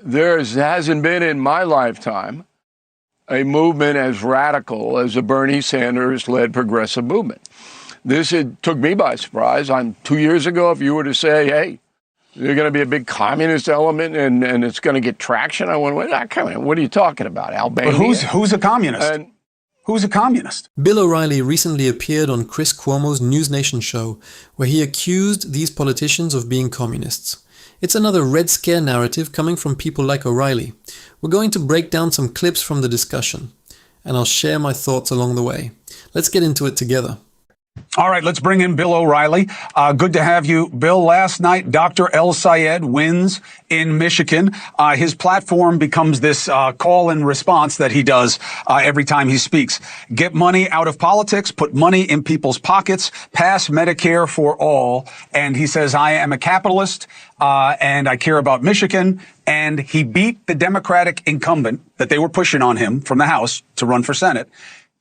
hasn't been in my lifetime a movement as radical as a Bernie Sanders-led progressive movement. It took me by surprise. 2 years ago, if you were to say, hey, there's going to be a big communist element and it's going to get traction, I went, what are you talking about, Albania? But who's a communist? Who's a communist? Bill O'Reilly recently appeared on Chris Cuomo's NewsNation show, where he accused these politicians of being communists. It's another Red Scare narrative coming from people like O'Reilly. We're going to break down some clips from the discussion, and I'll share my thoughts along the way. Let's get into it together. All right, let's bring in Bill O'Reilly. Good to have you, Bill. Last night, Dr. El Sayed wins in Michigan. His platform becomes this call and response that he does every time he speaks. Get money out of politics, put money in people's pockets, pass Medicare for all. And he says, I am a capitalist and I care about Michigan. And he beat the Democratic incumbent that they were pushing on him from the House to run for Senate.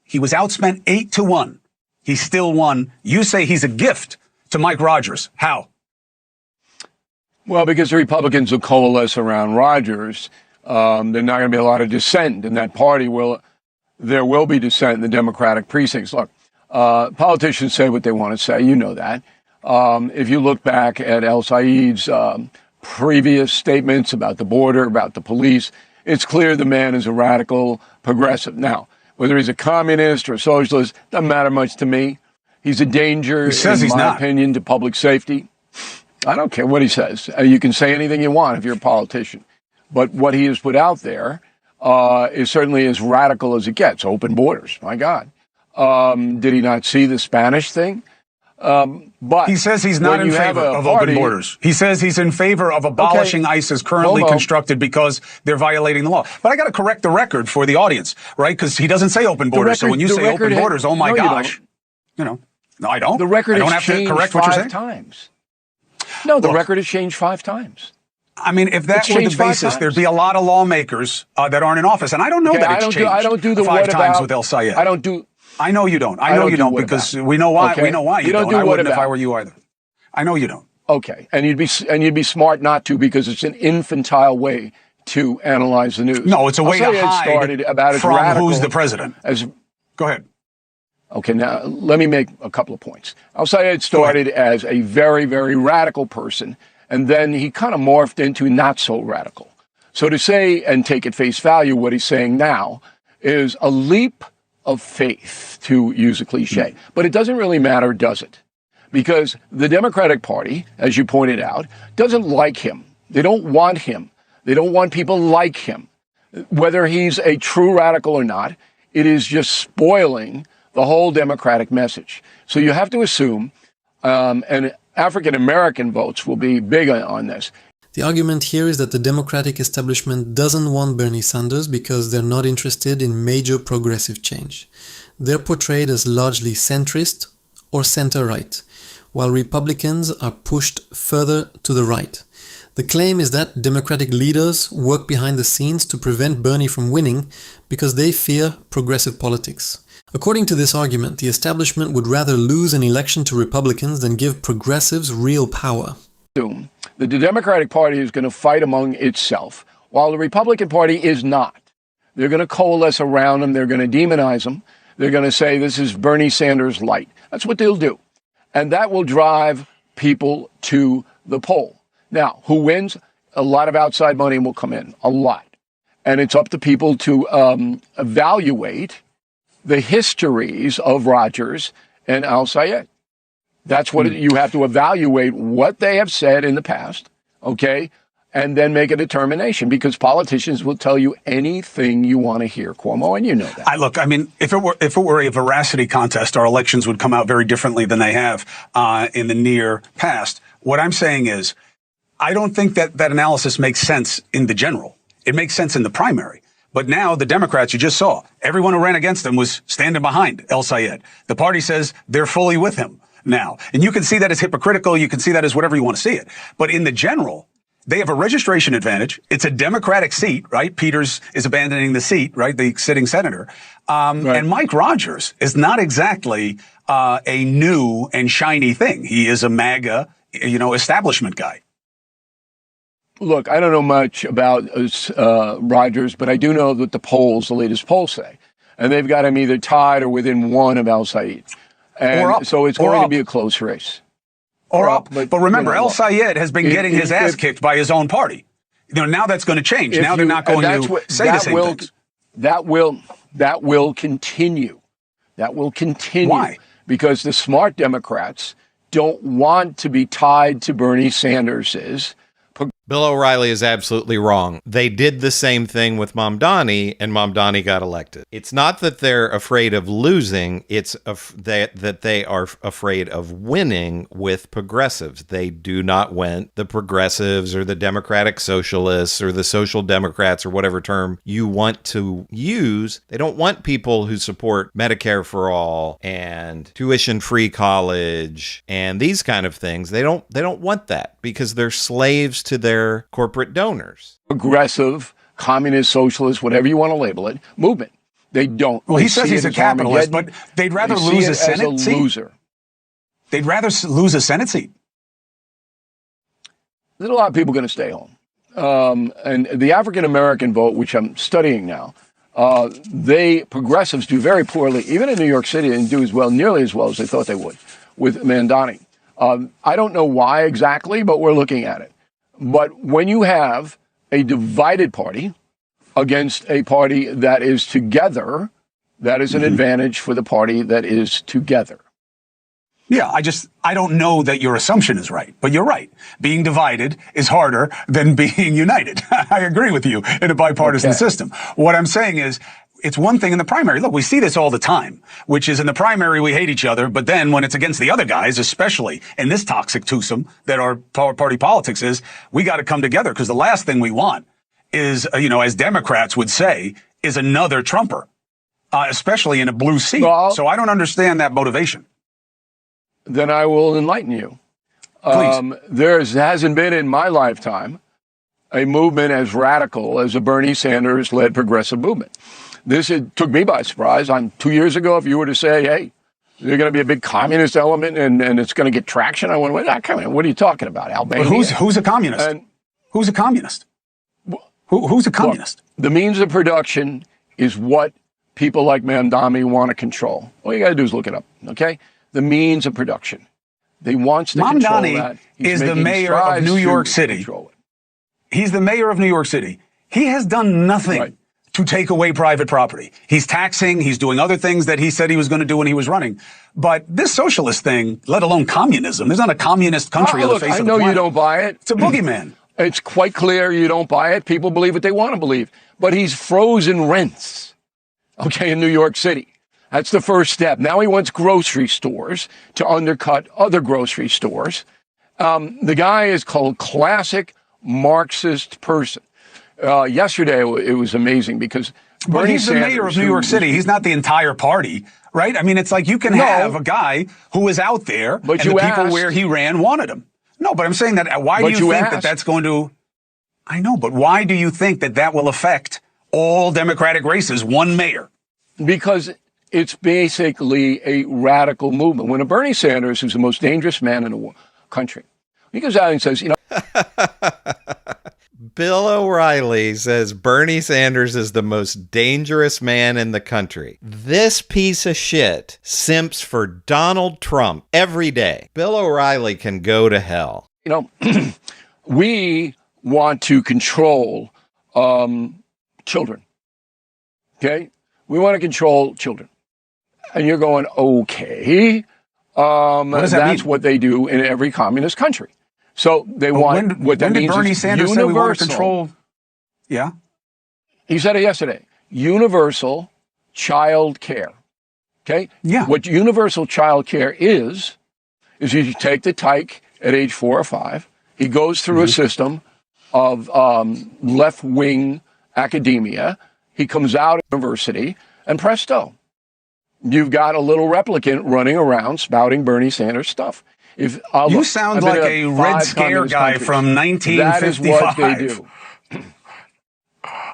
He was outspent 8-1. He still won. You say he's a gift to Mike Rogers. How? Well, because the Republicans will coalesce around Rogers. There's not going to be a lot of dissent in that party. There will be dissent in the Democratic precincts. Look, politicians say what they want to say. You know that. If you look back at El Sayed's previous statements about the border, about the police, it's clear the man is a radical progressive. Now, whether he's a communist or a socialist, doesn't matter much to me. He's a danger, in my opinion, to public safety. I don't care what he says. You can say anything you want if you're a politician. But what he has put out there is certainly as radical as it gets. Open borders, my God. Did he not see the Spanish thing? But he says he's not in favor of open borders. He says he's in favor of abolishing ICE as currently constructed because they're violating the law. But I got to correct the record for the audience, right? Because he doesn't say open borders. So when you say open borders, oh my gosh, no, I don't. The record I don't has have to correct what you're saying. 5 times. No, the record has changed 5 times. I mean, if that were the basis, there'd be a lot of lawmakers that aren't in office, and I don't know that it's changed. I don't do the 5 times with El Sayed. I know you don't. I know you don't because we know why. Okay. We know why you don't. I wouldn't if I were you either. I know you don't. Okay, and you'd be smart not to because it's an infantile way to analyze the news. No, it's a way to hide from who's the president. Go ahead. Okay, now let me make a couple of points. I'll say it started as a very, very radical person, and then he kind of morphed into not so radical. So to say and take at face value what he's saying now is a leap of faith, to use a cliche. But it doesn't really matter, does it? Because the Democratic Party, as you pointed out, doesn't like him. They don't want him. They don't want people like him. Whether he's a true radical or not, it is just spoiling the whole Democratic message. So you have to assume, and African-American votes will be big on this. The argument here is that the Democratic establishment doesn't want Bernie Sanders because they're not interested in major progressive change. They're portrayed as largely centrist or center-right, while Republicans are pushed further to the right. The claim is that Democratic leaders work behind the scenes to prevent Bernie from winning because they fear progressive politics. According to this argument, the establishment would rather lose an election to Republicans than give progressives real power. The Democratic Party is going to fight among itself, while the Republican Party is not. They're going to coalesce around him. They're going to demonize him. They're going to say this is Bernie Sanders light. That's what they'll do. And that will drive people to the poll. Now, who wins? A lot of outside money will come in, a lot. And it's up to people to evaluate the histories of Rogers and Al Sayed. That's what you have to evaluate what they have said in the past, okay, and then make a determination because politicians will tell you anything you want to hear, Cuomo, and you know that. Look, I mean, if it were a veracity contest, our elections would come out very differently than they have in the near past. What I'm saying is, I don't think that analysis makes sense in the general. It makes sense in the primary. But now the Democrats, you just saw, everyone who ran against them was standing behind El Sayed. The party says they're fully with him now. And you can see that as hypocritical. You can see that as whatever you want to see it. But in the general, they have a registration advantage. It's a Democratic seat, right? Peters is abandoning the seat, right? The sitting senator. Right. And Mike Rogers is not exactly a new and shiny thing. He is a MAGA, establishment guy. Look, I don't know much about Rogers, but I do know what the latest polls say. And they've got him either tied or within one of Al Sayed. And Or up, so it's or going to up. be a close race. Or up. But remember, El look, Sayed has been getting his ass kicked by his own party. Now that's going to change. Now they're not going to say the same things. That will continue. That will continue. Why? Because the smart Democrats don't want to be tied to Bernie Sanders's. Bill O'Reilly is absolutely wrong. They did the same thing with Mamdani, and Mamdani got elected. It's not that they're afraid of losing, it's that they are afraid of winning with progressives. They do not want the progressives or the Democratic Socialists or the Social Democrats or whatever term you want to use. They don't want people who support Medicare for all and tuition-free college and these kind of things. They don't want that because they're slaves to their corporate donors. Progressive, communist, socialist, whatever you want to label it, movement. They don't. Well, he says he's a capitalist, but they'd rather lose a Senate seat. Loser. They'd rather lose a Senate seat. There's a lot of people going to stay home. And the African-American vote, which I'm studying now, progressives do very poorly. Even in New York City, they didn't do nearly as well as they thought they would with Mamdani. I don't know why exactly, but we're looking at it. But when you have a divided party against a party that is together, that is an advantage for the party that is together. Yeah, I don't know that your assumption is right, but you're right. Being divided is harder than being united. I agree with you in a bipartisan system. What I'm saying is, it's one thing in the primary. Look, we see this all the time, which is in the primary we hate each other, but then when it's against the other guys, especially in this toxic twosome that our party politics is, we got to come together because the last thing we want is, as Democrats would say, is another Trumper, especially in a blue seat. Well, so I don't understand that motivation. Then I will enlighten you. Please. There hasn't been in my lifetime a movement as radical as a Bernie Sanders-led progressive movement. It took me by surprise. 2 years ago, if you were to say, hey, there's going to be a big communist element and it's going to get traction, I went, what are you talking about, Albania? But who's a communist? Who's a communist? Who's a communist? Look, the means of production is what people like Mamdani want to control. All you got to do is look it up, okay? The means of production. They want to control that. Mamdani is the mayor of New York City. He's the mayor of New York City. He has done nothing to take away private property. He's taxing. He's doing other things that he said he was going to do when he was running. But this socialist thing, let alone communism, there's not a communist country on the face of the planet. I know you don't buy it. It's a boogeyman. It's quite clear you don't buy it. People believe what they want to believe. But he's frozen rents, in New York City. That's the first step. Now he wants grocery stores to undercut other grocery stores. The guy is called classic Marxist person. Yesterday, it was amazing because Bernie he's the mayor of New York City. He's not the entire party, right? I mean, it's like you can have a guy who is out there, but and the people where he ran wanted him. No, but I'm saying that why do you think that that's going to... I know, but why do you think that that will affect all Democratic races, one mayor? Because it's basically a radical movement. When a Bernie Sanders, who's the most dangerous man in the country, he goes out and says, Bill O'Reilly says Bernie Sanders is the most dangerous man in the country. This piece of shit simps for Donald Trump every day. Bill O'Reilly can go to hell. We want to control children. Okay? We want to control children. And you're going, okay. That's what they do in every communist country. So they want what that means. When did Bernie Sanders say we want to control? Yeah. He said it yesterday. Universal child care. Okay? Yeah. What universal child care is you take the tyke at age 4 or 5. He goes through a system of left-wing academia. He comes out of university, and presto, you've got a little replicant running around spouting Bernie Sanders stuff. You sound like a Red Scare guy from 1955. That is what they do.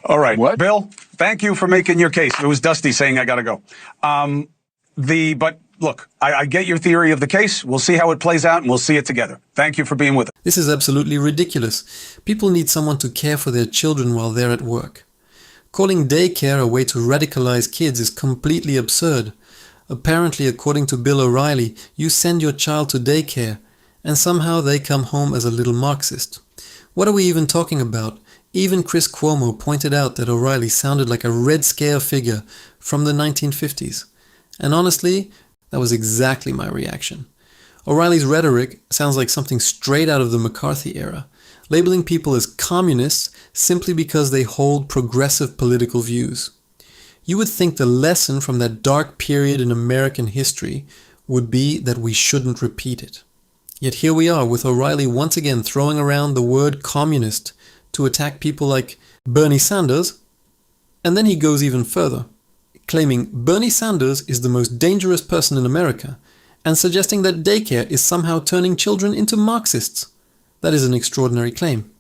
All right. What? Bill, thank you for making your case. It was Dusty saying I got to go. But look, I get your theory of the case. We'll see how it plays out, and we'll see it together. Thank you for being with us. This is absolutely ridiculous. People need someone to care for their children while they're at work. Calling daycare a way to radicalize kids is completely absurd. Apparently, according to Bill O'Reilly, you send your child to daycare, and somehow they come home as a little Marxist. What are we even talking about? Even Chris Cuomo pointed out that O'Reilly sounded like a Red Scare figure from the 1950s. And honestly, that was exactly my reaction. O'Reilly's rhetoric sounds like something straight out of the McCarthy era, labeling people as communists simply because they hold progressive political views. You would think the lesson from that dark period in American history would be that we shouldn't repeat it. Yet here we are with O'Reilly once again throwing around the word communist to attack people like Bernie Sanders, and then he goes even further, claiming Bernie Sanders is the most dangerous person in America and suggesting that daycare is somehow turning children into Marxists. That is an extraordinary claim.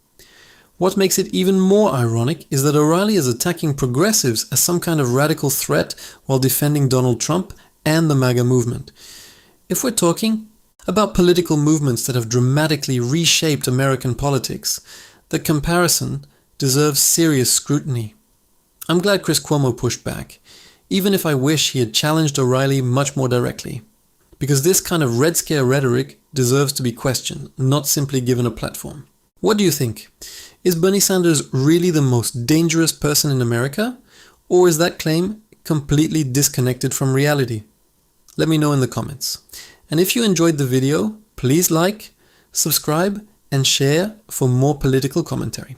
What makes it even more ironic is that O'Reilly is attacking progressives as some kind of radical threat while defending Donald Trump and the MAGA movement. If we're talking about political movements that have dramatically reshaped American politics, the comparison deserves serious scrutiny. I'm glad Chris Cuomo pushed back, even if I wish he had challenged O'Reilly much more directly. Because this kind of Red Scare rhetoric deserves to be questioned, not simply given a platform. What do you think? Is Bernie Sanders really the most dangerous person in America? Or is that claim completely disconnected from reality? Let me know in the comments. And if you enjoyed the video, please like, subscribe, and share for more political commentary.